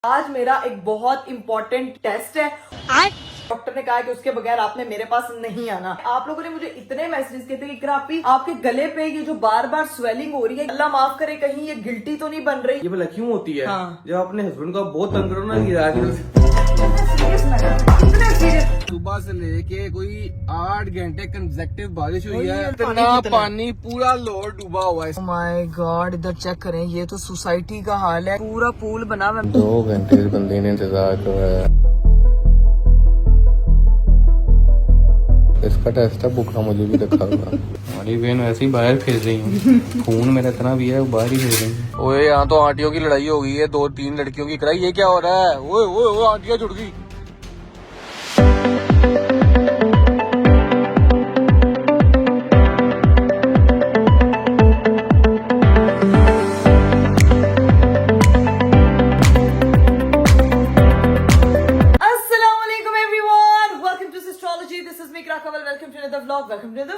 आज मेरा एक बहुत इंपॉर्टेंट टेस्ट है। डॉक्टर ने कहा कि उसके बगैर आपने मेरे पास नहीं आना। आप लोगों ने मुझे इतने मैसेज किए थे कि इकरा आपके गले पे ये जो बार बार स्वेलिंग हो रही है, अल्लाह माफ करे कहीं ये गिल्टी तो नहीं बन रही। ये भला क्यों होती है? हाँ। जब अपने हस्बैंड को बहुत तंग करो ना सुबह से लेके कोई 8 घंटे कंसेक्टिव बारिश हुई है, इतना पानी पूरा लोड डूबा हुआ है। माय गॉड, इधर चेक करें, ये तो सोसाइटी का हाल है, पूरा पूल बना हुआ है। 2 घंटे इस बंदे ने इंतजार किया है। इसका टेस्ट है, भूखा मुझे भी रखा हुआ। हमारी वेन वैसे ही बाहर फिर रही हूँ, खून मेरा इतना भी है वो बाहर ही फिर रही है। ओए यहाँ तो आंटियों की लड़ाई हो गई है, 2-3 लड़कियों की कराई। ये क्या हो रहा है? ओए ओए ओए आंटियां जुड़ गई।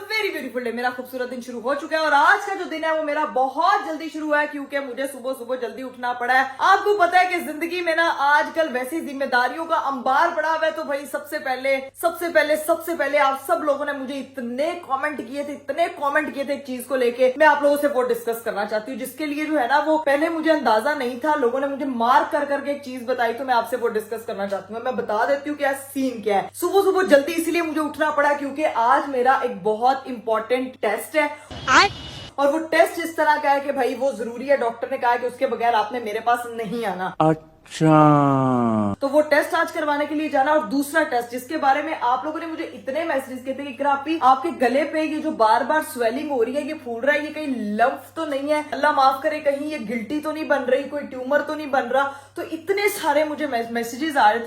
Very beautiful day. मेरा खूबसूरत दिन शुरू हो चुका है और आज का जो दिन है वो मेरा बहुत जल्दी शुरू है क्योंकि मुझे सुबह सुबह जल्दी उठना पड़ा है। आपको पता है कि जिंदगी में ना आजकल वैसी जिम्मेदारियों का अंबार पड़ा हुआ है, तो भाई सबसे पहले आप सब लोगों ने मुझे इतने कमेंट किए थे एक चीज को लेके। मैं आप लोगों से वो डिस्कस करना चाहती हूँ, जिसके लिए जो है ना वो पहले मुझे अंदाजा नहीं था, लोगों ने मुझे मार्क कर करके एक चीज बताई, तो मैं आपसे वो डिस्कस करना चाहती हूँ। मैं बता देती हूँ क्या सीन क्या है। सुबह सुबह जल्दी इसलिए मुझे उठना पड़ा क्योंकि आज मेरा एक बहुत इंपॉर्टेंट टेस्ट है और वो टेस्ट इस तरह का है कि भाई वो जरूरी है। डॉक्टर ने कहा कि उसके बगैर आपने मेरे पास नहीं आना। अच्छा, तो वो टेस्ट आज करवाने के लिए जाना। और दूसरा टेस्ट जिसके बारे में आप लोगों ने मुझे इतने मैसेज किए थे कि इकरा आपके गले पे ये जो बार बार स्वेलिंग हो रही है, ये फूल रहा है, ये कहीं लंफ तो नहीं है, अल्लाह माफ करे कहीं ये गिल्टी तो नहीं बन रही, कोई ट्यूमर तो नहीं बन रहा। तो इतने सारे मुझे मैसेजेस आ रहे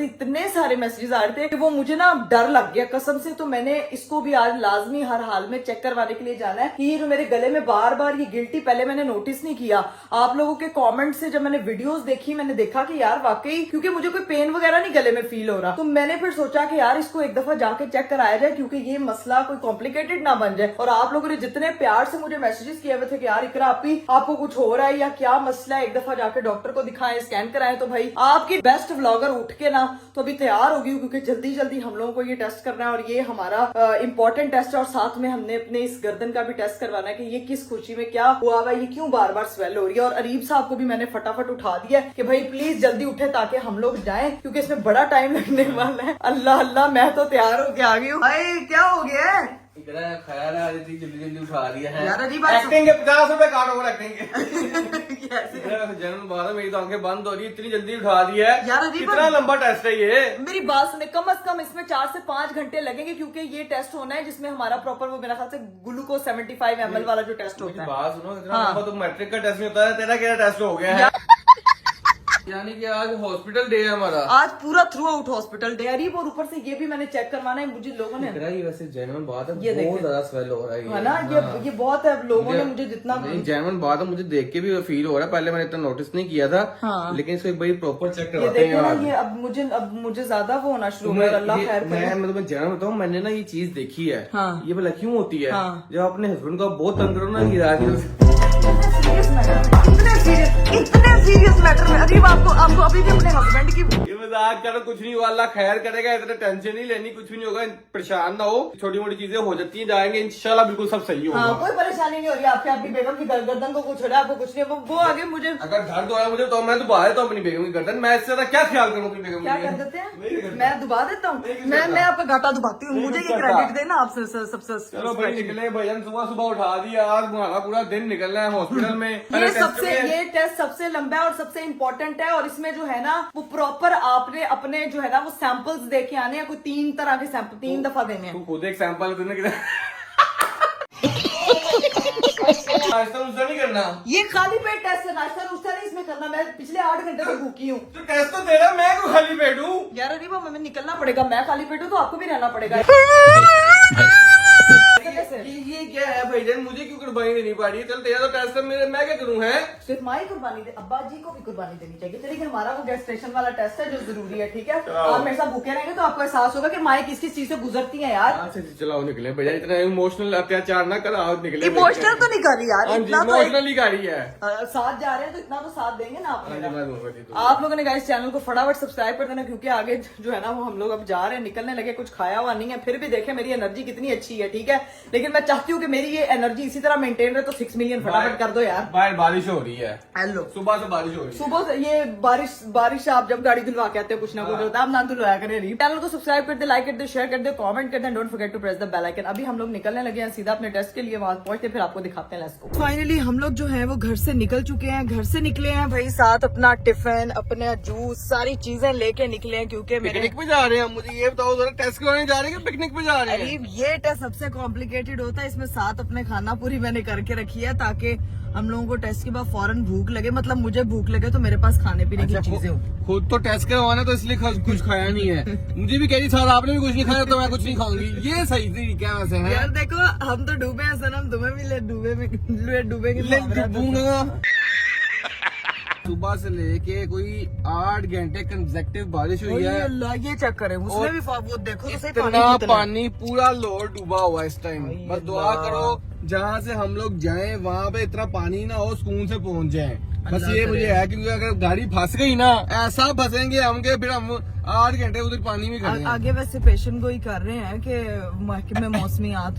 थे कि वो मुझे ना डर लग गया कसम से। तो मैंने इसको भी आज लाजमी हर हाल में चेक करवाने के लिए जाना है कि ये जो मेरे गले में बार बार ये गिल्टी, पहले मैंने नोटिस नहीं किया। आप लोगों के कॉमेंट से जब मैंने वीडियोज देखी, मैंने देखा कि यार वाकई, क्योंकि मुझे कोई पेन वगैरह नहीं गले में फील हो रहा, तो मैंने फिर सोचा कि यार इसको एक दफा जाके चेक कराया जाए क्योंकि ये मसला कोई कॉम्प्लिकेटेड ना बन जाए। और आप लोगों ने जितने प्यार से मुझे मैसेजेस किए हुए थे कि यार इकरा आपको कुछ हो रहा है या क्या मसला है, एक दफा जाके डॉक्टर को दिखाएं, स्कैन कराएं। तो भाई आपकी बेस्ट व्लॉगर उठ के ना तो अभी तैयार होगी क्योंकि जल्दी जल्दी हम लोगों को ये टेस्ट करना है और ये हमारा इंपॉर्टेंट टेस्ट है। और साथ में हमने अपने इस गर्दन का भी टेस्ट करवाना है कि ये किस खुशी में क्या हुआ है, ये क्यों बार बार स्वेल हो रही है। और अरीब साहब को भी मैंने फटाफट उठा दिया कि भाई प्लीज जल्दी उठे ताकि हम लोग जाएं क्योंकि इसमें बड़ा टाइम लगने वाला है। अल्लाह अल्लाह, मैं तो तैयार होके आ गई हूँ। भाई क्या हो गया है? खैर है, जल्दी उठा दिया है यार अजीब एक्टिंग के 50 रुपए काट ओवर एक्टिंग के जन्म बाद मेरी तो आंखें बंद हो रही है, इतनी जल्दी उठा दिया है यार अजीब, कितना लंबा टेस्ट है ये? मेरी बात सुने, कम से कम इसमें 4 से 5 घंटे लगेंगे क्योंकि ये टेस्ट होना है जिसमें हमारा प्रॉपर वो मेरा ख्याल से ग्लूकोज 75 ml वाला जो टेस्ट होता है। बात सुनो, इतना लंबा तो मैट्रिक का टेस्ट नहीं होता है, तेरा क्या टेस्ट हो गया है? यानी कि आज हॉस्पिटल डे है हमारा, आज पूरा through out hospital day. Areeb, और ऊपर से ये भी मैंने चेक करवाना है, मुझे लोगों ने वैसे जेन्युइन बात है, ये बहुत ज्यादा स्वेल हो रहा है ना, ये बहुत है। लोगों ने मुझे जितना जेन्युइन बात है, मुझे देख के भी फील हो रहा है। पहले मैंने इतना नोटिस नहीं किया था। हाँ। लेकिन इसको एक बार प्रॉपर चेक ये करवाते देखो ना, हैं। ये अब मुझे ज्यादा वो होना शुरू हो गया। अल्लाह खैर करे। मैं तुम्हें जेन्युइन बताऊं, मैंने ना ये चीज देखी है। हाँ। ये भला क्यों होती है? हाँ। जब अपने हस्बैंड को बहुत तंग करो ना, इतने सीरियस मैटर में अजीब आपको अभी भी अपने हस्बैंड की ये मजाक करो, कुछ नहीं हुआ, अल्लाह खैर करेगा, इतना टेंशन नहीं लेनी, कुछ भी नहीं होगा, परेशान ना हो। छोटी मोटी चीजें हो जाती हैं, जाएंगे इंशाल्लाह, बिल्कुल सब सही होगा। कोई परेशानी नहीं हो रही आपके, आपकी बेगम की गर्दन को कुछ हो रहा है, आपको कुछ नहीं। वो आगे मुझे अगर दर्द हो रहा है मुझे तो मैं दुबा देता हूँ अपनी बेगम की गर्दन। मैं इससे ज्यादा क्या ख्याल करूँ अपनी बेगम? क्या कर देते हैं? मैं दुबा देता हूँ, मैं आपका घाटा दुबाती हूँ। मुझे ये क्रेडिट देना आपसे सबसे। चलो भाई निकले भजन, सुबह सुबह उठा दिया, आज हमारा पूरा दिन निकलना है हॉस्पिटल में। ये टेस्ट सबसे लंबा है और सबसे इम्पोर्टेंट है और इसमें जो है ना वो प्रॉपर आपने अपने जो है ना वो सैंपल्स देके आने हैं। कोई 3 तरह के सैंपल 3 दफा देने हैं। तू खुद एक सैंपल तुमने किधर नाश्ता नुश्ता नहीं करना, ये खाली पेट टेस्ट है, नाश्ता नुश्ता नहीं इसमें करना। मैं पिछले 8 घंटे से भूखी हूँ। तो टेस्ट तो दे रहा, मैं क्यों खाली पेट हूँ? यार अरे हमें निकलना पड़ेगा, मैं खाली पेट हूँ तो आपको भी रहना पड़ेगा। करने से। ये क्या है भाईजान, मुझे क्यों कुर्बानी देनी पड़ रही है? चल तेरा तो टेस्ट है, मेरे मैं क्या करूँ है? सिर्फ माँ ही कुर्बानी दे, अब्बा जी को भी कुर्बानी देनी चाहिए। चलिए हमारा वो गैस्ट्रेशन वाला टेस्ट है जो जरूरी है, ठीक है? आप मेरे साथ भूखे रहेंगे तो आपको एहसास होगा कि माँ किस किस चीज से गुजरती है यार। अच्छा चलाओ निकले भैया, इतना इमोशनल अत्याचार ना कर, आओ निकले। इमोशनल तो नहीं कर रही यार, इतना तो इमोशनली कर रही है। साथ जा रहे हैं तो इतना तो साथ देंगे ना आप हाँ मेरा। जी, मैं दूंगा जी, दूंगा। आप लोगों ने गाइस चैनल को फटाफट सब्सक्राइब कर देना, क्योंकि आगे जो है ना वो हम लोग अब जा रहे हैं, निकलने लगे, कुछ खाया हुआ नहीं है, फिर भी देखें मेरी एनर्जी कितनी अच्छी है, ठीक है? लेकिन मैं चाहती हूँ कि मेरी ये एनर्जी इसी तरह मेंटेन रहे, तो 6 मिलियन फटाफट कर दो यार। बाहर बारिश हो रही है, हेलो, सुबह से बारिश हो रही है। सुबह से ये बारिश आप जब गाड़ी धुलवा के आते हो कुछ ना कुछ होता है, आप ना धुलवाया करें। चैनल को सब्सक्राइब कर दे, लाइक कर दे, शेयर कर दे, कमेंट कर दे, don't forget to press the bell icon. अभी हम लोग निकलने लगे हैं सीधा अपने टेस्ट के लिए, वहां पहुंचते फिर आपको दिखाते हैं। Let's go. फाइनली हम लोग जो है वो घर से निकल चुके हैं, घर से निकले हैं भाई, साथ अपना टिफिन, अपना जूस, सारी चीजें लेके निकले हैं, क्योंकि मेरे पिकनिक पे जा रहे हैं। मुझे ये बताओ जरा, टेस्ट करवाने जा रहे हैं कि पिकनिक पे जा रहे हैं? अरे ये टेस्ट सबसे कॉम्प्लिकेटेड होता है, इसमें साथ अपने खाना पूरी मैंने करके रखी है ताकि हम लोगों को टेस्ट के बाद फौरन भूख लगे, मतलब मुझे भूख लगे तो मेरे पास खाने पीने की चीजें हो। खुद तो टेस्ट करवाना तो इसलिए कुछ खाया नहीं है। मुझे भी कह रही सर आपने भी कुछ नहीं खाया तो मैं कुछ नहीं खाऊंगी। ये सही तरीका वैसे है यार देखो हम तो डूबे हैं सनम, तुम्हें भी ले डूबेंगे। सुबह से लेके कोई 8 घंटे कंसेक्टिव बारिश हुई है। अल्लाह, ये चेक करें, उसमें भी वो देखो तो सही इतना कितना है। पानी पूरा लोड डूबा हुआ है इस टाइम। बस दुआ करो जहाँ से हम लोग जाएं वहाँ पे इतना पानी ना हो, सुकून से पहुँच जाएं। बस ये मुझे है, क्योंकि अगर गाड़ी फंस गई ना, ऐसा फंसेंगे हम के फिर हम 8 घंटे उधर पानी में खड़े हैं। आगे वैसे पेशेंट को ही कर रहे हैं कि महकमे मौसमियात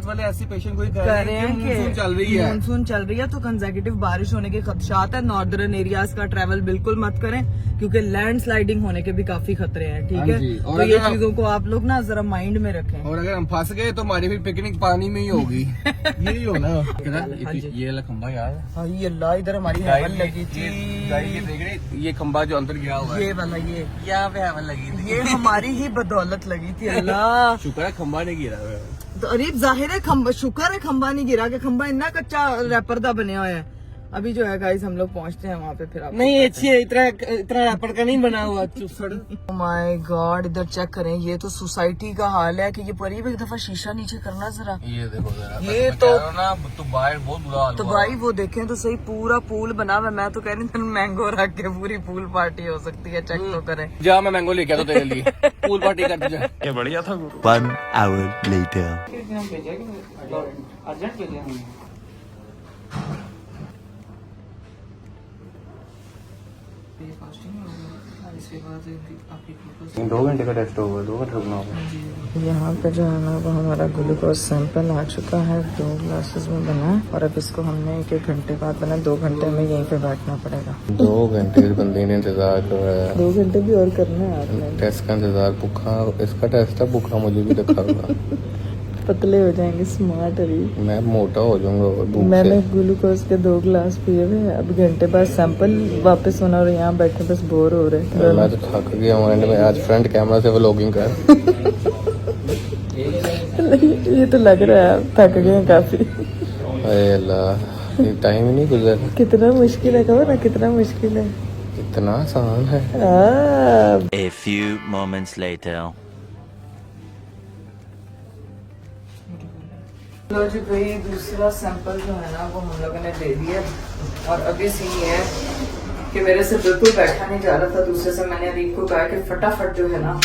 वाले ऐसी पेशेंट कोई कर रहे हैं कि मानसून चल रही है। मानसून चल रही है तो कंसेक्यूटिव बारिश होने के खदशात है। नॉर्दर्न एरियाज का ट्रेवल बिल्कुल मत करें, क्योंकि लैंड स्लाइडिंग होने के भी काफी खतरे हैं, ठीक है? जी, और तो ये अगर चीजों को आप लोग ना जरा माइंड में रखें। और अगर हम फंस गए तो हमारी फिर पिकनिक पानी में ही होगी। यही हो ना। ये वाला खंबा यार, हाय अल्लाह, इधर हमारी हेवन लगी थी। ये देख रहे, ये खंबा जो अंदर गया हुआ है, ये वाला, ये यहाँ पे हेवन लगी थी। ये हमारी ही बदौलत लगी थी। अल्लाह, शुक्र है खंबा नहीं गिरा हुआ है। तो अरे जाहिर है खंबा, शुक्र है खंबा नहीं गिरा, कि खंबा इतना कच्चा रैपर दा बने हुआ है। अभी जो है गाइस हम लोग पहुंचते हैं वहाँ पे, फिर आप नहीं अच्छी है, इतना रैपर का नहीं बना हुआ। ओह माय गॉड, इधर चेक करें, ये तो सोसाइटी का हाल है कि ये परी एक दफा शीशा नीचे करना जरा। ये देखो जरा, ये तो ना तो बाहर बहुत बुरा हाल तो हुआ। भाई वो देखें तो सही, पूरा पूल बना हुआ है। मैं तो कह रही हूँ मैंगो रख के पूरी पूल पार्टी हो सकती है, चेक तो करें। जा मैं मैंगो लेके आता तेरे लिए, पूल पार्टी करते जा। ये बढ़िया था। 1 hour later. दो घंटे का टेस्ट होगा, 2 घंटे रुकना होगा। यहाँ पे जो है ना वो हमारा ग्लूकोज सैंपल आ चुका है, 2 ग्लासेस में बना है, और अब इसको हमने 1 घंटे बाद बना, 2 घंटे में यहीं पे बैठना पड़ेगा। 2 घंटे बंदे ने इंतजार कर रहा है। 2 घंटे भी और करना है आपने। टेस्ट का इंतजार, भूखा इसका टेस्ट है, भूखा मुझे भी रखा होगा। पतले हो जाएंगे, स्मार्ट अभी। मैं मोटा हो जाऊंगा और भूख मैंने से। ग्लूकोज के 2 ग्लास पिए हुए, अब घंटे बाद सैंपल वापस होना, और यहाँ बैठे बस बोर हो रहे। मैं तो थक गया हूँ, एंड में आज फ्रंट कैमरा से व्लॉगिंग कर। ये तो लग रहा है आप थक गए हैं काफी। अरे अल्लाह, ये टाइम ही नहीं गुजर। कितना मुश्किल है, कहो ना कितना मुश्किल है। इतना आसान है। A few moments later. लो जी भाई, दूसरा सैंपल जो है ना वो हम लोगों ने दे दिया, और अभी सीन ये है कि मेरे से बिल्कुल बैठा नहीं जा रहा था। दूसरे से मैंने अरीब को कहा कि फटाफट जो है ना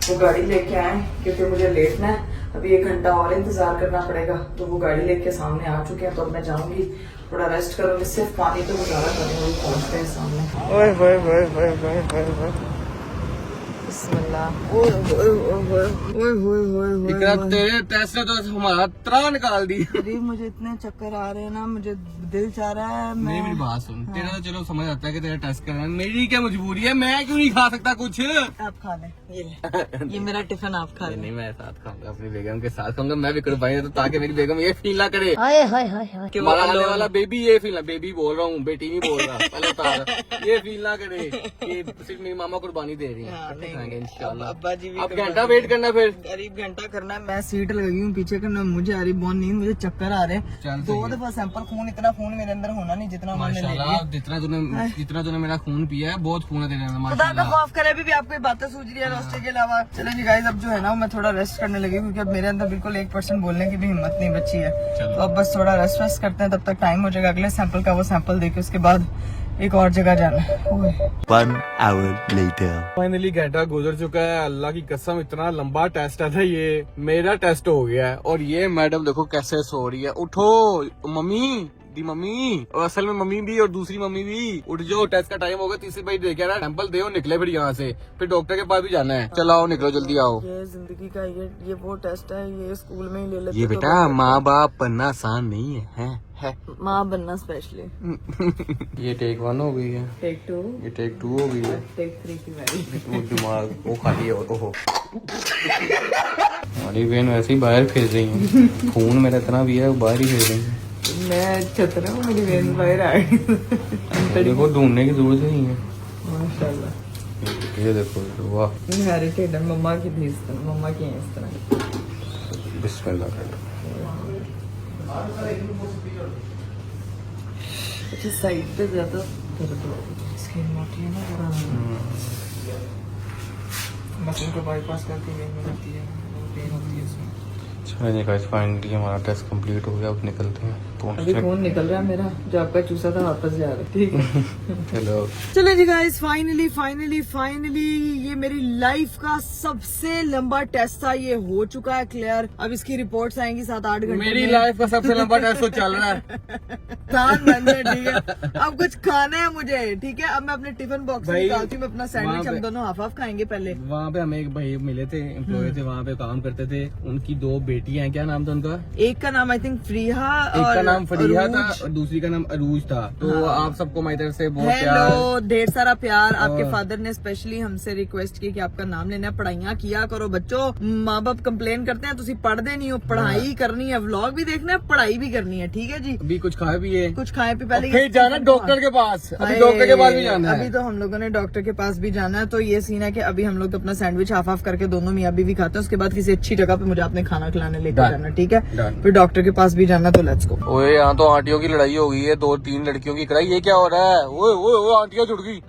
वो गाड़ी लेके आए, क्योंकि मुझे लेटना है, अभी 1 घंटा और इंतजार करना पड़ेगा। तो वो गाड़ी लेके सामने आ चुके हैं, तो अब मैं जाऊंगी, थोड़ा रेस्ट करूंगी, सिर्फ पानी तो गुजारा करूंगी, पहुंचते हैं सामने। ओए ओए ओए ओए ओए ओए बिस्मिल्लाह। ओए ओए ओए ओए ओए ओए इकरा, तेरे टेस्ट ने तो हमारा त्रा निकाल दी। अरे मुझे इतने चक्कर आ रहे हैं ना, मुझे दिल चाह रहा है नहीं, मेरी बात सुन, तेरा तो चलो समझ आता है कि तेरा टेस्ट करना है, मेरी क्या मजबूरी है? मैं क्यों नहीं खा सकता कुछ? आप खा लें, ये ले। ये मेरा टिफिन आप खा लें। नहीं, मैं साथ खाऊंगा, अपनी बेगम के साथ खाऊंगा। मैं भी कर पाएंगे तो, ताकि मेरी बेगम ये फील ना करे हाय हाय हाय हाय कि हमारा आने वाला बेबी ये फील ना, बेबी बोल रहा हूँ, बेटी नहीं बोल रहा, पहले बता रहा, ये फील ना करे कि सिर्फ मेरी मामा कुर्बानी दे रही है। नहीं आएंगे इंशाल्लाह। अब्बा जी भी अब घंटा वेट करना फिर। करीब घंटा करना है। मैं सीट लगी हूँ पीछे करना, मुझे आ रही बहुत नींद, मुझे चक्कर आ रहे हैं। चल 2 दफा सैंपल खून, इतना खून मेरे अंदर होना नहीं जितना उन्होंने ले लिया। माशाल्लाह जितना तूने मेरा खून पिया है बहुत खून है तेरे अंदर खुदा का माशाल्लाह। खौफ करे भी आपको ये बातें सूझ रही है रोस्टे के अलावा। चलो जी गाइस, अब जो है ना मैं थोड़ा रेस्ट करने लगी क्योंकि अब मेरे अंदर बिल्कुल 1% बोलने की भी हिम्मत नहीं बची है। तो अब बस थोड़ा रेस्ट करते हैं, तब तक टाइम हो जाएगा अगले सैंपल का। वो सैंपल देके उसके बाद एक और जगह जाना है। 1 hour later. फाइनली घंटा गुजर चुका है। अल्लाह की कसम इतना लंबा टेस्ट था ये, मेरा टेस्ट हो गया है। और ये मैडम देखो कैसे सो रही है। उठो मम्मी दी मम्मी, और असल में मम्मी भी और दूसरी मम्मी भी। उठ जाओ, टेस्ट का टाइम होगा। तीसरी भाई देखे ना सैंपल दे, निकले फिर यहाँ से, फिर डॉक्टर के पास भी जाना है। चलाओ निकलो जल्दी आओ। ये जिंदगी का ये वो टेस्ट है, ये स्कूल में ही ले लेते। ये बेटा माँ बाप बनना आसान नहीं है। माँ बनना स्पेशली। ये टेक 1 हो गई है, टेक 2, ये टेक 2 हो गई है। टेक 3 की बारी। वो दिमाग वो खाली है। ओहो हमारी वेन वैसे ही बाहर फिर रही है। खून मेरा इतना भी है वो बाहर ही फिर रही है। मैं चतरा हूँ, मेरी वेन बाहर आ गई। देखो ढूंढने की जरूरत नहीं है। माशाल्लाह, ये देखो वाह, इनहेरिटेड है। मम्मा की थी इस तरह, मम्मा की है इस तरह। बिस्मिल्लाह कर। अच्छा, साइड पे ज्यादा दर्द हो रही है, स्किन मोटी है ना थोड़ा। मशीन को बाईपास करके वेन में लगती है, पेन होती है इसमें। चलिए गाइस, फाइनली हमारा टेस्ट कंप्लीट हो गया। अब निकलते हैं। अभी खून निकल रहा है मेरा, जो आपका चूसा था वापस जा रहा है। ठीक है हेलो। चलो जी गाइस, फाइनली ये मेरी लाइफ का सबसे लंबा टेस्ट था, ये हो चुका है क्लियर। अब इसकी रिपोर्ट्स आएंगी 7-8 घंटे मेरी में। लाइफ का सबसे लंबा टेस्ट तो चल रहा है। कान बंद है, ठीक है। अब कुछ खाना है मुझे, ठीक है। अब मैं अपने टिफिन बॉक्स में भाई, निकालती हूँ अपना सैंडविच। वहाँ हम पे- दोनों हाफ खाएंगे पहले। वहाँ पे हमें एक भाई मिले थे, एम्प्लॉय थे, वहाँ पे काम करते थे। उनकी 2 बेटियां हैं, क्या नाम था उनका? एक का नाम आई थिंक फरीहा, एक का और नाम फरीहा था अरूज। और दूसरी का नाम अरूज था। तो आप सबको मेरी तरफ से बहुत प्यार। हेलो, ढेर सारा प्यार। आपके और- फादर ने स्पेशली हमसे रिक्वेस्ट की कि आपका नाम लेना है, पढ़ाइयाँ किया करो बच्चों। माँ बाप कंप्लेन करते हैं तुसी पढ़ते नहीं हो, पढ़ाई करनी है, व्लॉग भी देखना है, पढ़ाई भी करनी है, ठीक है जी। अभी कुछ खाए पिए, कुछ खाए पे पहले फिर जाना डॉक्टर के पास। अभी हाय, डॉक्टर के पास भी जाना अभी है। तो हम लोगों ने डॉक्टर के पास भी जाना है। तो ये सीन है कि अभी हम लोग अपना सैंडविच हाफ करके दोनों मियाँ बीवी खाते हैं। उसके बाद किसी अच्छी जगह पे मुझे अपने खाना खिलाने लेकर Done. जाना, ठीक है। Done. फिर डॉक्टर के पास भी जाना, तो लेट्स गो। ओए यहाँ तो आंटियों की लड़ाई हो गई है, 2-3 लड़कियों की कराई। ये क्या हो रहा है? ओए ओए ओए आंटियां जुड़ गई,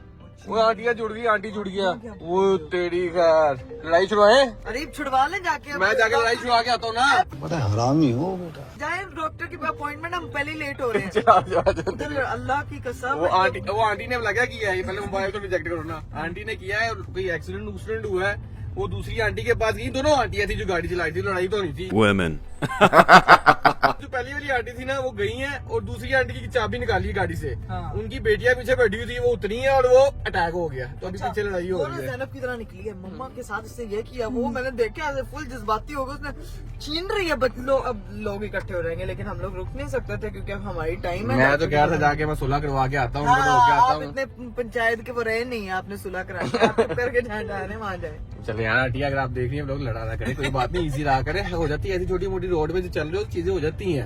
ओए आंटियां जुड़ गई, आंटी जुड़ गया। वो तेरी खैर, लड़ाई छुड़वाए? अरे छुड़वा लें जाके। मैं जाके लड़ाई छुड़वा के आता हूँ ना। बड़ा हरामी हो बेटा। जाए डॉक्टर की अपॉइंटमेंट, हम पहले लेट हो रहे हैं। चला जा उधर अल्लाह की कसम। वो आंटी ने लगा किया है, पहले मोबाइल तो रिजेक्ट करो ना। आंटी ने किया है, और कोई एक्सीडेंट हुआ है। वो दूसरी आंटी के पास गई, दोनों आंटियां थी जो गाड़ी चलाई थी, लड़ाई तो नहीं थी। Women. जो पहली वाली आंटी थी ना वो गई है, और दूसरी आंटी की चाबी निकाली है गाड़ी से। हाँ। उनकी बेटियां पीछे बैठी हुई थी, वो उतरी है और वो अटैक हो गया। तो अभी पीछे लड़ाई हो वो रही ना है। ज़ैनब की तरह निकली है, मम्मा के साथ इससे ये किया, वो मैंने देखा ऐसे फुल जज्बाती हो गया, उसने छीन रही है। अब लोग इकट्ठे हो रहेंगे, लेकिन हम लोग रुक नहीं सकते थे क्योंकि अब हमारी टाइम है। मैं तो कह रहा था जाके मैं सुलह करवा के आता हूँ, उनको रोक के आता आप हूँ। इतने पंचायत के वो रहे नहीं है, आपने सुलह करा के आप चुप करके जहाँ जा रहे हैं वहाँ जाए। चले यार आंटी, अगर आप देख रही हैं लोग लड़ा ना करें, कोई बात नहीं, इजी रहा करे। हो जाती है ऐसी छोटी मोटी रोड पे जो चल रहे हो चीजें हो जाती हैं।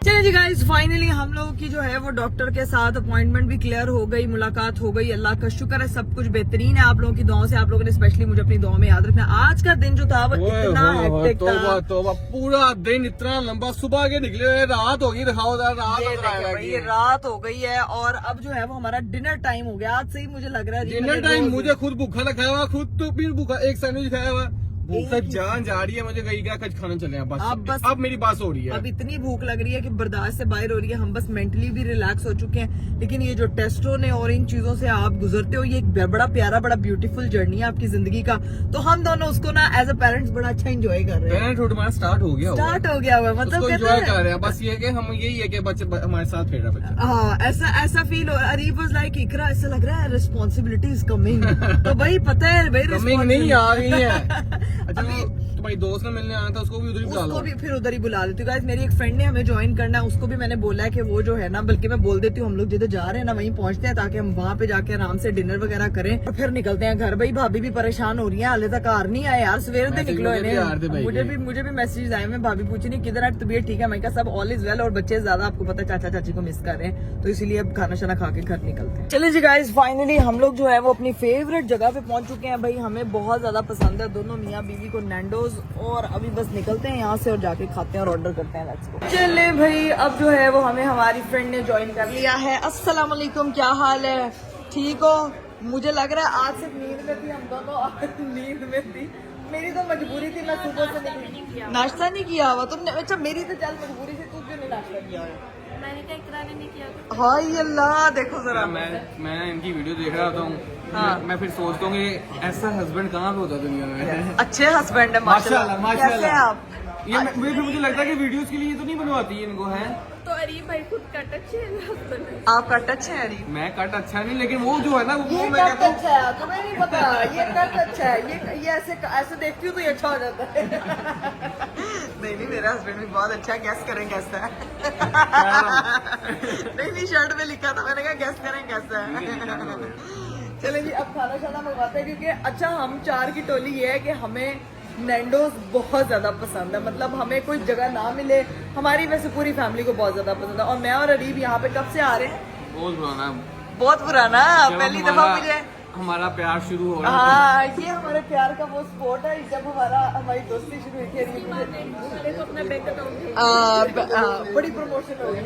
चलिए जी गाइस, फाइनली हम लोगों की जो है वो डॉक्टर के साथ अपॉइंटमेंट भी क्लियर हो गई, मुलाकात हो गई। अल्लाह का शुक्र है, सब कुछ बेहतरीन है। आप लोगों की दुआओं से, आप लोगों ने स्पेशली मुझे अपनी दुआओं में याद रखना। आज का दिन जो था वो इतना हेक्टिक था। तोबा, पूरा दिन इतना लंबा, सुबह के निकले हुए, रात होगी, दिखाओ रात ये नजर देखिए भाई, आएगी। ये रात हो गई है और अब जो है वो हमारा डिनर टाइम हो गया। आज से ही मुझे लग रहा है डिनर टाइम। मुझे खुद भूखा रखा हुआ, खुद तो फिर भूखा, एक सैंडविच खाया हुआ, भूख से जान जा रही है मुझे। कहीं क्या कुछ खाना चले अब बस बस- अब मेरी बात हो रही है। अब इतनी भूख लग रही है कि बर्दाश्त से बाहर हो रही है। हम बस मेंटली भी रिलैक्स हो चुके हैं, लेकिन ये जो टेस्टों ने और इन चीजों से आप गुजरते हो, ये एक बड़ा प्यारा, बड़ा ब्यूटीफुल जर्नी है आपकी जिंदगी का। तो हम दोनों उसको ना एज अ पेरेंट्स बड़ा अच्छा एंजॉय कर रहे हैं। पेरेंटहुड हमारा स्टार्ट हो गया, स्टार्ट हो गया हुआ है, मतलब उसको कहते एंजॉय हैं कर रहे हैं। बस ये कि हम यही है कि बच्चे हमारे साथ खेल रहा है बच्चा। हाँ, ऐसा फील हो। अरीब वाज लाइक, इकरा ऐसा लग रहा है रिस्पॉन्सिबिलिटी इज कमिंग। तो भाई पता है भाई कमिंग नहीं आ गई है। अभी तुम्हारी दोस्त ने मिलने आना था, उसको भी उधर ही बुला लो। उसको भी फिर उधर ही बुला लेती हूँ। गाइस मेरी एक फ्रेंड ने हमें ज्वाइन करना है, उसको भी मैंने बोला है कि वो जो है ना, बल्कि मैं बोल देती हूँ हम लोग जिधर जा रहे हैं ना वहीं पहुंचते हैं, ताकि हम वहाँ पे जाके आराम से डिनर वगैरह करें और फिर निकलते हैं घर। भाई भाभी भी परेशान हो रही है, हाले तक कार नहीं आए यार, सवेर से निकलो इन्हें। मुझे भी मैसेज आए हैं, भाभी पूछी नहीं किधर है, तबीयत ठीक है? मैं कहा सब ऑल इज वेल, और बच्चे ज्यादा आपको पता है चाचा चाची को मिस कर रहे हैं, तो इसीलिए अब खाना शाना खा के घर निकलते हैं। चलिए जी गाइस, फाइनली हम लोग जो है वो अपनी फेवरेट जगह पे पहुंच चुके हैं। भाई हमें बहुत ज्यादा पसंद है दोनों मियाँ बीवी को नैंडोज, और अभी बस निकलते हैं यहाँ से और जाके खाते हैं और ऑर्डर करते हैं। Let's go. चले भाई, अब जो है वो हमें हमारी फ्रेंड ने ज्वाइन कर लिया है। अस्सलाम वालेकुम, क्या हाल है? ठीक हो? मुझे लग रहा है आज सिर्फ नींद में थी, हम दोनों नींद में थी। मेरी तो मजबूरी थी, मैं सुबह से निकली, नाश्ता नहीं किया हुआ तुमने? अच्छा मेरी तो चल मजबूरी थी, तू क्यों नहीं नाश्ता किया हुआ? मैंने क्या इकरार नहीं किया। हाय अल्लाह, देखो जरा। मैं इनकी वीडियो देख रहा होता हूँ, हाँ। मैं फिर सोचता हूँ कि ऐसा हस्बैंड कहाँ पे होता दुनिया में। अच्छे हस्बैंड है माशाल्लाह। कैसे हैं आप? ये मुझे लगता है कि वीडियोस के लिए तो नहीं बनवाती है इनको, है? तो अरीब भाई खुद कट अच्छे हैं। आपका टच है अरीब? मैं कट अच्छा नहीं, लेकिन वो जो है ना वो ये मैं कट कहता हूँ अच्छा है, तुम्हें नहीं पता? ये कट अच्छा है, ये ऐसे देखती हूँ तो ये अच्छा हो जाता है। नहीं मेरा हस्बैंड भी बहुत अच्छा है, गैस करें कैसा है। नहीं शर्ट में लिखा था, मैंने कहा गैस करें कैसा है। चले जी अब खाना शाना मंगवाते हैं, क्योंकि अच्छा हम चार की टोली ये है कि हमें नैंडोज बहुत ज्यादा पसंद है। मतलब हमें कोई जगह ना मिले, हमारी वैसे पूरी फैमिली को बहुत ज्यादा पसंद है। और मैं और अरीब यहाँ पे कब से आ रहे हैं? बहुत पुराना, पहली दफा मुझे हमारा प्यार शुरू हो रहा है। हाँ, ये हमारे प्यार का वो स्पॉट है जब हमारी दोस्ती शुरू हुई थी। अपना बैंक अकाउंट बड़ी प्रमोशन हो गई।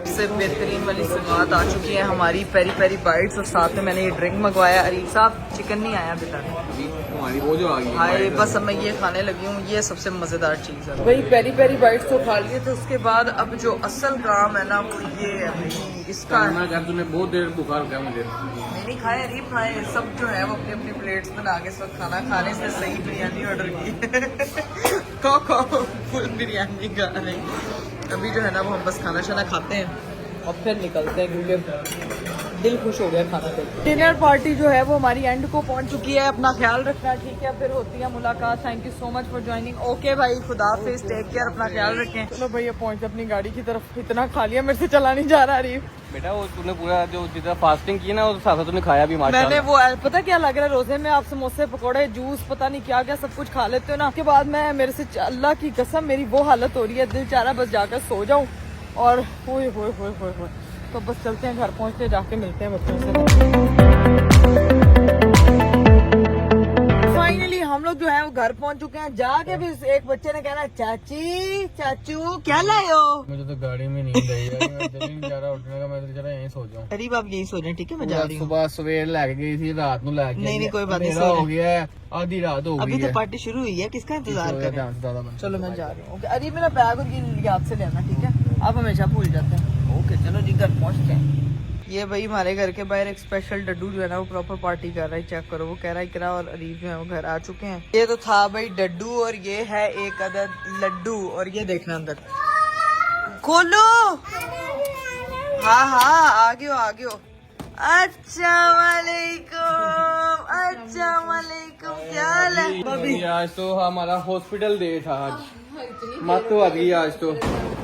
इससे बेहतरीन वाली सवाद आ चुकी है हमारी पेरी पेरी बाइट्स, और साथ में मैंने ये ड्रिंक मंगवाया। अरीब साहब चिकन नहीं आया बेटा, हमारी वो जो आ गई हाय बस अब मैं ये खाने लगी हूँ, ये सबसे मजेदार चीज है। वही पेरी पेरी बाइट्स तो खा लिए थे, उसके बाद अब जो असल काम है ना वो ये है भाई, इसका तूने बहुत देर भूखा रखा है मुझे। नहीं खाए अरीब, खाए सब जो है वो अपनी अपनी प्लेट्स बना के सब खाना खाने से सही बिरयानी ऑर्डर की। खाओ फुल बिरयानी खा रहे। अभी जो है ना वो हम बस खाना शाना खाते हैं और फिर निकलते हैं, क्योंकि दिल खुश हो गया खाना खाकर। डिनर पार्टी जो है वो हमारी एंड को पहुंच चुकी है। अपना ख्याल रखना, ठीक है? फिर होती है मुलाकात। Thank you so much for joining. Okay भाई, खुदा हाफिज, टेक केयर, अपना ख्याल रखें। चलो भैया पहुंचे अपनी गाड़ी की तरफ। इतना खा लिया, मेरे से चला नहीं जा रहा अरीब। बेटा वो तूने पूरा जो जितना फास्टिंग की ना, वो साथ तूने खाया भी मैंने वो पता क्या लग रहा है, रोजे में आप समोसे पकौड़े जूस पता नहीं क्या क्या सब कुछ खा लेते हो ना, उसके बाद मैं मेरे से अल्लाह की कसम मेरी वो हालत हो रही है, दिल चाह रहा बस जाकर सो जाऊं। और होए तो बस चलते हैं घर, पहुंचते जाके मिलते हैं बच्चों से। फाइनली हम लोग जो है वो घर पहुंच चुके हैं। जाके भी एक बच्चे ने कहना चाची चाचू क्या लाए हो? मुझे तो गाड़ी में नींद आई है, मैं दिल नहीं जा रहा उठने का, मैं तो जरा यहीं सो जाऊं। करीब आप यही सो जाए, ठीक है? मैं जा रही हूँ। सुबह सवेर लग गई थी, रात में लग गई। नहीं कोई बात नहीं, हो गया है, आधी रात हो गई अभी है। तो पार्टी शुरू हुई है, किसका इंतजार कर रहे हैं? ज्यादा चलो मैं जा रही हूँ। ओके अरे मेरा बैग और ये याद से लेना, ठीक है? आप हमेशा भूल जाते हैं। ओके चलो जी घर पहुँचते हैं। ये भाई हमारे घर के बाहर एक स्पेशल डड्डू जो है ना वो प्रॉपर पार्टी कर रहा है, चेक करो। वो कह रहा है इकरा और अरीब जो है वो घर आ चुके हैं। ये तो था भाई डड्डू, और ये है एक अदद लड्डू, और ये देखना अंदर खोलो। हाँ आ गए हो। अच्छा वालेकुम, क्या हाल है भाभी? आज तो हमारा हॉस्पिटल डे था, आज मत तो आ गई आज तो।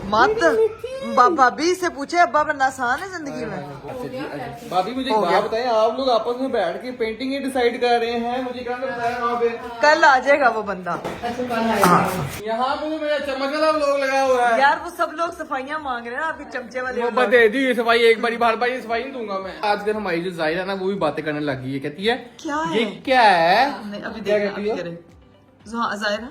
मत भाभी से पूछे अब्बा बनना आसान है जिंदगी में? भाभी मुझे एक बात बताएं, आप लोग आपस में बैठ के पेंटिंग ही डिसाइड कर रहे हैं, मुझे क्या बताया वहाँ पे? कल आ जाएगा वो बंदा। यहाँ पे तो मेरा चमक वाला लोग लगा हुआ है यार, वो सब लोग सफाइयाँ मांग रहे हैं ना, आपके चमचे वाले। वो दे दी सफाई, एक बारी बार ये सफाई नहीं दूंगा मैं। आजकल हमारी जो जाहिर है ना वो भी बातें करने लग गई है, कहती है क्या है? ये क्या है? नहीं, अभी क्या देखना, कहती अभी है? करे। हाँ जाहिरा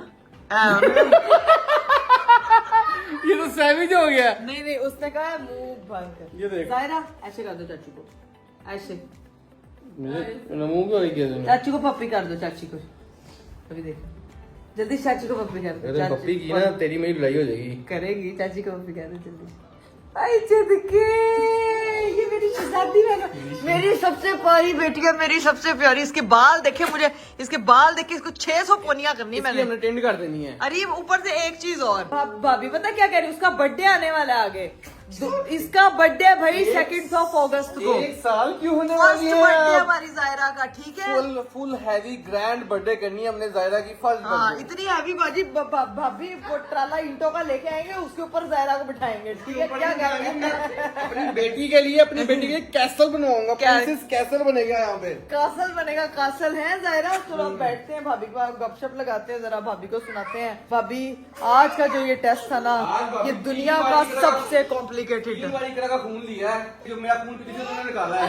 ये तो सैविज हो गया। नहीं उसने कहा मुंह बंद कर। ये देख। जाहिरा ऐसे कर दो चाचू को, ऐसे मुंह क्यों नहीं किया तूने? चाचू को पप्पी कर दो, चाची को। अभी देख जल्दी चाची को पप्पी कर दो। अरे पप्पी की ना तेरी मेरी लड़ाई हो जाएगी। करेगी, चाची को पप्पी कर दो जल्दी। आई चदके, ये मेरी शहजादी है, मेरी सबसे प्यारी बेटी है, मेरी सबसे प्यारी। इसके बाल देखे मुझे, इसके बाल देखे, इसको 600 पोनियां करनी मैंने। अटेंड कर देनी है। अरे ऊपर से एक चीज और, भाभी पता क्या कह रही है? उसका बर्थडे आने वाला है आगे, इसका बर्थडे भाई 2 अगस्त को। 1 साल क्यों होने फर्स्ट वाली बर्थडे है? हमारी जायरा का, ठीक है। फुल हैवी ग्रैंड बर्थडे करनी है हमने जायरा की फर्स्ट हाँ, बर्थडे। इतनी हैवी बाजी भाभी वो ट्राला ईंटों का लेके आएंगे, उसके ऊपर जायरा को बिठाएंगे, ठीक है। क्या करेंगे? अपनी बेटी के लिए कैसल बनवाऊंगा, प्रिंसेस कैसल बनेगा यहाँ पे। कासल बनेगा, कासल है जायरा। चलो अब बैठते हैं, भाभी को गपशप लगाते हैं, जरा भाभी को सुनाते हैं। भाभी आज का जो ये टेस्ट था ना, ये दुनिया का सबसे कॉम्प्लिकेटेड है। वाली तरह का खून लिया है, जो मेरा खून पीछे से उन्होंने निकाला है।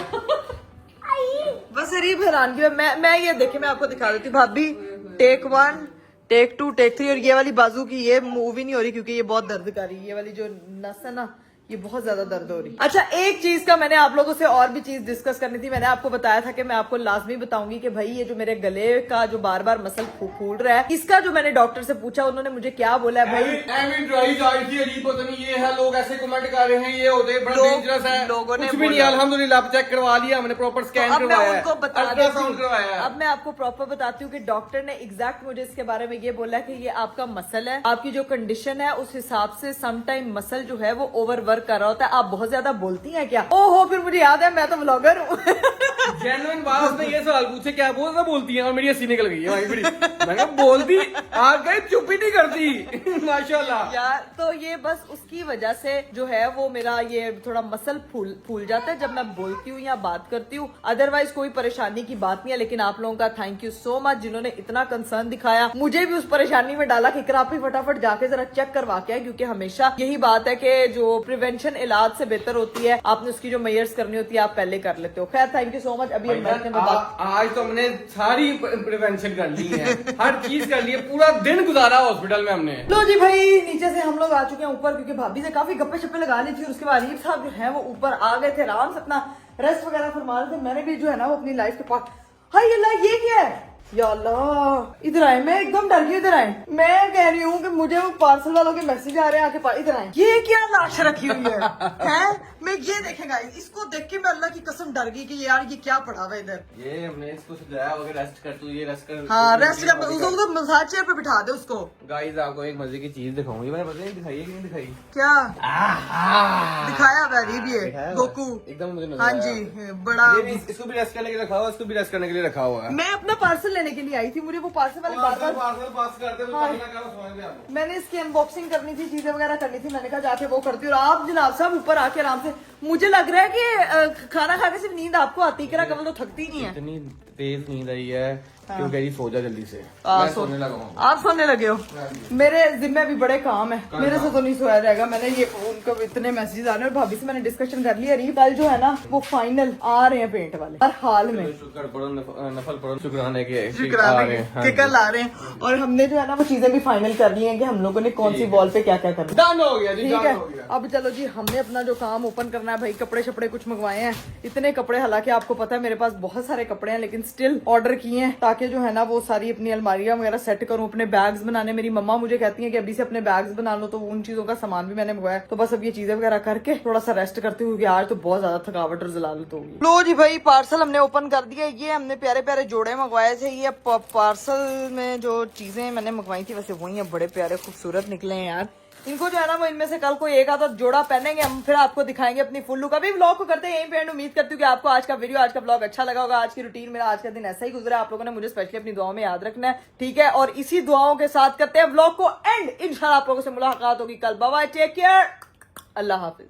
बस अरीब हैरान की मैं ये देखिए, मैं आपको दिखा देती हूँ भाभी। टेक 1, टेक 2, टेक 3, और ये वाली बाजू की ये मूव ही नहीं हो रही क्योंकि ये बहुत दर्द कर रही है। ये वाली जो नस है ना, ये बहुत ज्यादा दर्द हो रही है। अच्छा, एक चीज का मैंने आप लोगों से और भी चीज डिस्कस करनी थी। मैंने आपको बताया था कि मैं आपको लाजमी बताऊंगी कि भाई ये जो मेरे गले का जो बार बार मसल फूल रहा है, इसका जो मैंने डॉक्टर से पूछा, उन्होंने मुझे क्या बोला है भाई। अजीब पता नहीं ये है, लोग ऐसे कमेंट कर रहे हैं ये होते हैं, बड़ा डेंजरस है। लोगों ने कुछ भी नहीं, अल्हम्दुलिल्लाह आप चेक करवा लिया हमने, प्रॉपर स्कैन अब मैं करवाया है, उनको बता अल्ट्रासाउंड देती करवाया है। हूँ। अब मैं आपको प्रॉपर बताती हूँ कि डॉक्टर ने एग्जैक्ट मुझे इसके बारे में ये बोला कि ये आपका मसल है, आपकी जो कंडीशन है उस हिसाब से सम टाइम मसल जो है वो ओवर वर्क कर रहा होता है। आप बहुत ज्यादा बोलती हैं क्या? ओहो, फिर मुझे याद है मैं तो ब्लॉगर हूँ। जेन्युइन बात, उसने ये सवाल पूछे क्या बहुत ज्यादा बोलती है, और मेरी हंसी निकल गई है वहीं पर। मैं कहा बोलती आ गए, चुप ही नहीं करती। माशाल्लाह यार, तो ये बस उसकी वजह से जो है वो मेरा ये थोड़ा मसल फूल जाता है जब मैं बोलती हूँ या बात करती हूँ। अदरवाइज कोई परेशानी की बात नहीं है। लेकिन आप लोगों का थैंक यू सो मच, जिन्होंने इतना कंसर्न दिखाया, मुझे भी उस परेशानी में डाला कि आप ही फटाफट जाके जरा चेक करवा के आए, क्योंकि हमेशा यही बात है कि जो प्रिवेंशन इलाज से बेहतर होती है, आपने उसकी जो मेजर्स करनी होती है आप पहले कर लेते हो। खैर, थैंक यू सो मच। अभी हम बैठने में बात, आज तो हमने सारी प्रिवेंशन कर ली है, हर चीज कर ली है, पूरा दिन गुजारा हॉस्पिटल में हमने। लो जी भाई, नीचे से हम लोग आ चुके हैं ऊपर, क्योंकि भाभी से काफी गप्पे शप्पे लगा ली थी। और उसके बाद अरीब साहब जो है वो ऊपर आ गए थे, आराम से अपना रेस्ट वगैरह फरमा रहे थे। मैंने भी जो है ना वो अपनी लाइफ के पार्ट, हाय अल्लाह ये क्या है, या अल्लाह, इधर आए। मैं एकदम डर गई, इधर आए। मैं कह रही हूँ कि मुझे वो पार्सल वालों के मैसेज आ रहे हैं, आके इधर आए। ये क्या लाश रखी हुई है, हैं? मैं ये देखेगा, इसको देख के मैं अल्लाह की कसम डर गई कि यार ये क्या पड़ा हुआ है इधर। ये हमने इसको समझाया होगा, रेस्ट कर, तू ये रेस्ट कर। हाँ, रेस्ट कर, उसको मसाज चेयर पे बिठा दे उसको। गाइस, आपको एक मजे की चीज दिखाऊंगी, मैंने पता नहीं दिखाई है कि नहीं दिखाई। क्या दिखाया अरीब? ये गोकू एकदम मुझे नजर हाँ आया। जी, बड़ा। ये भी, इसको भी रेस्ट करने के लिए रखा हुआ, इसको भी रेस्ट करने के लिए रखा हुआ है। मैं अपना पार्सल लेने के लिए आई थी, मुझे वो पार्सल वाले बार बार, पार्सल पास करते हुए हाँ। पता ना करो, समझ में आपको। मैंने इसकी अनबॉक्सिंग करनी थी, चीजें वगैरह करनी थी। मैंने कहा जाके वो करती हूँ। और आप जनाब साहब ऊपर आके आराम से, मुझे लग रहा है कि खाना खा के सिर्फ नींद आपको आती, करा कमल तो थकती नहीं है। इतनी तेज नींद आई है क्यों, कह रही सो जा जल्दी से। हाँ, मैं सोने लगा हूँ। आप सोने लगे हो? मेरे जिम्मे भी बड़े काम है, मेरे से तो नहीं सोया जाएगा। मैंने ये उनको इतने मैसेज आ रहे हैं, और भाभी से मैंने डिस्कशन कर लिया। रही कल जो है ना वो फाइनल आ रहे हैं पेंट वाले, हर हाल में शुक्र पढ़ो, नफल पढ़ो, शुक्राने के शुक्राने के कल आ रहे हैं। और हमने जो है ना वो चीजें भी फाइनल कर ली हैं कि हम लोगों ने कौन सी वॉल पे क्या क्या करना है। डन हो गया जी, ठीक डन है, हो गया। अब चलो जी, हमने अपना जो काम ओपन करना है भाई। कपड़े शपड़े कुछ मंगवाए हैं, इतने कपड़े, हालांकि आपको पता है मेरे पास बहुत सारे कपड़े हैं, लेकिन स्टिल ऑर्डर किए हैं ताकि जो है ना वो सारी अपनी अलमारियां वगैरह सेट करूं। अपने बैग्स बनाने, मेरी मम्मा मुझे कहती हैं कि अभी से अपने बैग्स बना लो, तो उन चीजों का सामान भी मैंने मंगवाया। तो बस अब ये चीजें वगैरह करके थोड़ा सा रेस्ट करती हूँ, आज तो बहुत ज्यादा थकावट और जलालत होगी। लो जी भाई, पार्सल हमने ओपन कर दिया। ये हमने प्यारे प्यारे जोड़े मंगवाए थे। ये पार्सल में जो चीजें मैंने मंगवाई थी वैसे वही है, बड़े प्यारे खूबसूरत निकले हैं यार। इनको जो है ना वो इनमें से कल कोई एक आधा जोड़ा पहनेंगे हम, फिर आपको दिखाएंगे अपनी फुल लुक। अभी व्लॉग को करते हैं यहीं पे एंड। उम्मीद करती हूँ कि आपको आज का वीडियो, आज का व्लॉग अच्छा लगा होगा। आज की रूटीन, मेरा आज का दिन ऐसा ही गुजरा। आप लोगों ने मुझे स्पेशली अपनी दुआओं में याद रखना है, ठीक है? और इसी दुआओं के साथ करते हैं व्लॉग को एंड। इंशाल्लाह आप लोगों से मुलाकात होगी कल। बाय बाय, टेक केयर, अल्लाह हाफिज।